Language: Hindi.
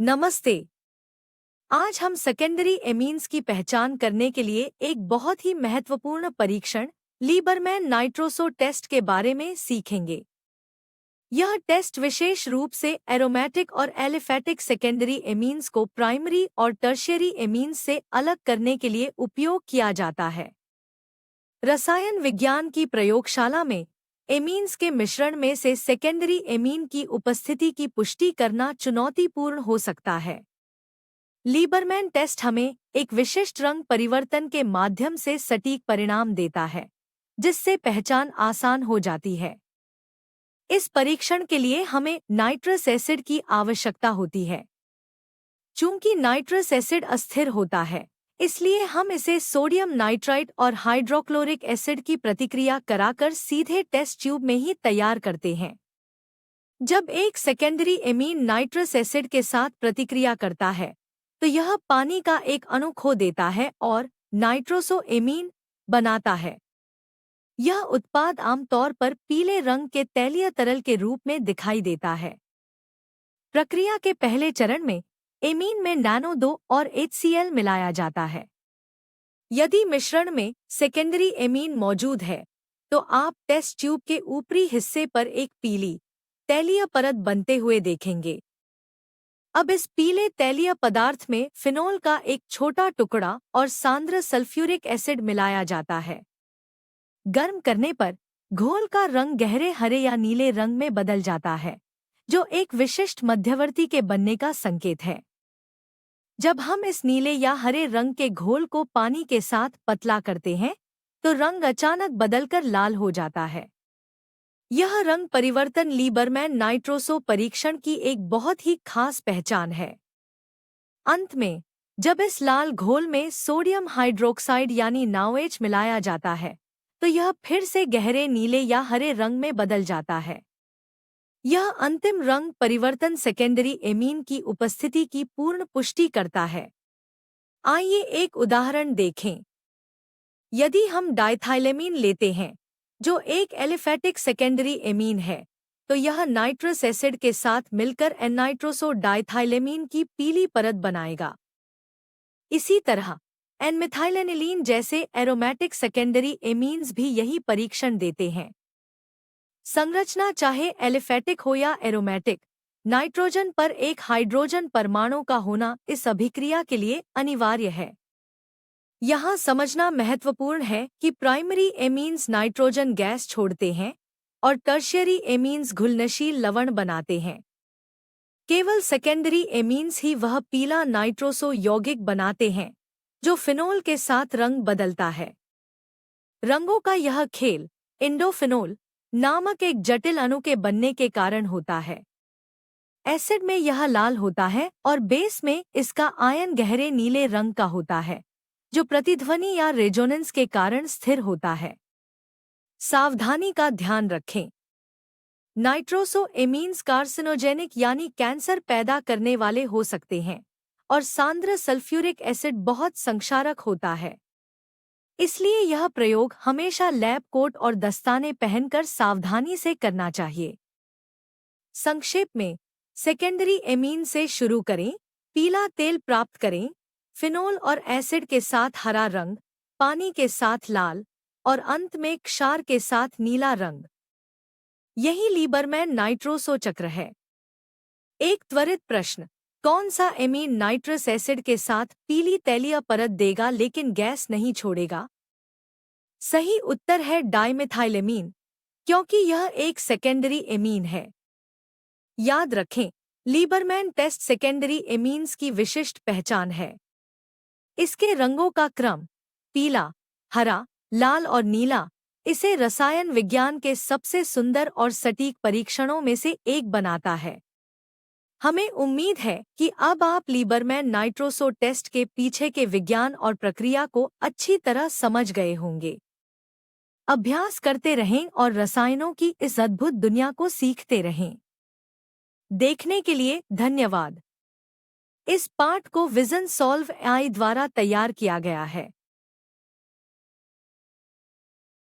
नमस्ते। आज हम सेकेंडरी एमीन्स की पहचान करने के लिए एक बहुत ही महत्वपूर्ण परीक्षण लीबरमैन नाइट्रोसो टेस्ट के बारे में सीखेंगे। यह टेस्ट विशेष रूप से एरोमेटिक और एलिफैटिक सेकेंडरी एमीन्स को प्राइमरी और टर्शियरी एमीन्स से अलग करने के लिए उपयोग किया जाता है। रसायन विज्ञान की प्रयोगशाला में एमीन्स के मिश्रण में से सेकेंडरी एमीन की उपस्थिति की पुष्टि करना चुनौतीपूर्ण हो सकता है। लीबरमैन टेस्ट हमें एक विशिष्ट रंग परिवर्तन के माध्यम से सटीक परिणाम देता है, जिससे पहचान आसान हो जाती है। इस परीक्षण के लिए हमें नाइट्रस एसिड की आवश्यकता होती है। चूंकि नाइट्रस एसिड अस्थिर होता है, इसलिए हम इसे सोडियम नाइट्राइट और हाइड्रोक्लोरिक एसिड की प्रतिक्रिया कराकर सीधे टेस्ट ट्यूब में ही तैयार करते हैं। जब एक सेकेंडरी एमीन नाइट्रस एसिड के साथ प्रतिक्रिया करता है, तो यह पानी का एक अणु खो देता है और नाइट्रोसो एमीन बनाता है। यह उत्पाद आमतौर पर पीले रंग के तैलीय तरल के रूप में दिखाई देता है। प्रक्रिया के पहले चरण में एमीन में नैनो 2 और HCl मिलाया जाता है। यदि मिश्रण में सेकेंडरी एमीन मौजूद है, तो आप टेस्ट ट्यूब के ऊपरी हिस्से पर एक पीली तैलीय परत बनते हुए देखेंगे। अब इस पीले तैलीय पदार्थ में फिनोल का एक छोटा टुकड़ा और सांद्र सल्फ्यूरिक एसिड मिलाया जाता है। गर्म करने पर घोल का रंग गहरे हरे या नीले रंग में बदल जाता है, जो एक विशिष्ट मध्यवर्ती के बनने का संकेत है। जब हम इस नीले या हरे रंग के घोल को पानी के साथ पतला करते हैं, तो रंग अचानक बदलकर लाल हो जाता है। यह रंग परिवर्तन लीबरमैन नाइट्रोसो परीक्षण की एक बहुत ही खास पहचान है। अंत में, जब इस लाल घोल में सोडियम हाइड्रोक्साइड यानी NaOH मिलाया जाता है, तो यह फिर से गहरे नीले या हरे रंग में बदल जाता है। यह अंतिम रंग परिवर्तन सेकेंडरी एमीन की उपस्थिति की पूर्ण पुष्टि करता है। आइए एक उदाहरण देखें। यदि हम डाइथाइलेमीन लेते हैं, जो एक एलिफैटिक सेकेंडरी एमीन है, तो यह नाइट्रस एसिड के साथ मिलकर एन-नाइट्रोसो डाइथाइलेमीन की पीली परत बनाएगा। इसी तरह एन-मिथाइलेनिलीन जैसे एरोमेटिक सेकेंडरी एमीन्स भी यही परीक्षण देते हैं। संरचना चाहे एलिफैटिक हो या एरोमेटिक, नाइट्रोजन पर एक हाइड्रोजन परमाणु का होना इस अभिक्रिया के लिए अनिवार्य है। यहाँ समझना महत्वपूर्ण है कि प्राइमरी एमीन्स नाइट्रोजन गैस छोड़ते हैं और टर्शियरी एमीन्स घुलनशील लवण बनाते हैं। केवल सेकेंडरी एमीन्स ही वह पीला नाइट्रोसो यौगिक बनाते हैं, जो फिनोल के साथ रंग बदलता है। रंगों का यह खेल इंडोफिनोल नामक एक जटिल अणु के बनने के कारण होता है। एसिड में यह लाल होता है और बेस में इसका आयन गहरे नीले रंग का होता है, जो प्रतिध्वनि या रेजोनेंस के कारण स्थिर होता है। सावधानी का ध्यान रखें। नाइट्रोसो एमीन्स कार्सिनोजेनिक यानी कैंसर पैदा करने वाले हो सकते हैं और सांद्र सल्फ्यूरिक एसिड बहुत संक्षारक होता है। इसलिए यह प्रयोग हमेशा लैब कोट और दस्ताने पहनकर सावधानी से करना चाहिए। संक्षेप में, सेकेंडरी एमीन से शुरू करें, पीला तेल प्राप्त करें, फिनोल और एसिड के साथ हरा रंग, पानी के साथ लाल और अंत में क्षार के साथ नीला रंग। यही लीबरमैन नाइट्रोसो चक्र है। एक त्वरित प्रश्न, कौन सा एमीन नाइट्रस एसिड के साथ पीली तैलीय परत देगा लेकिन गैस नहीं छोड़ेगा? सही उत्तर है डाइमिथाइलेमीन, क्योंकि यह एक सेकेंडरी एमीन है। याद रखें, लीबरमैन टेस्ट सेकेंडरी एमीन्स की विशिष्ट पहचान है। इसके रंगों का क्रम पीला, हरा, लाल और नीला इसे रसायन विज्ञान के सबसे सुंदर और सटीक परीक्षणों में से एक बनाता है। हमें उम्मीद है कि अब आप लीबरमैन नाइट्रोसो टेस्ट के पीछे के विज्ञान और प्रक्रिया को अच्छी तरह समझ गए होंगे। अभ्यास करते रहें और रसायनों की इस अद्भुत दुनिया को सीखते रहें। देखने के लिए धन्यवाद। इस पाठ को विजन सॉल्व AI द्वारा तैयार किया गया है।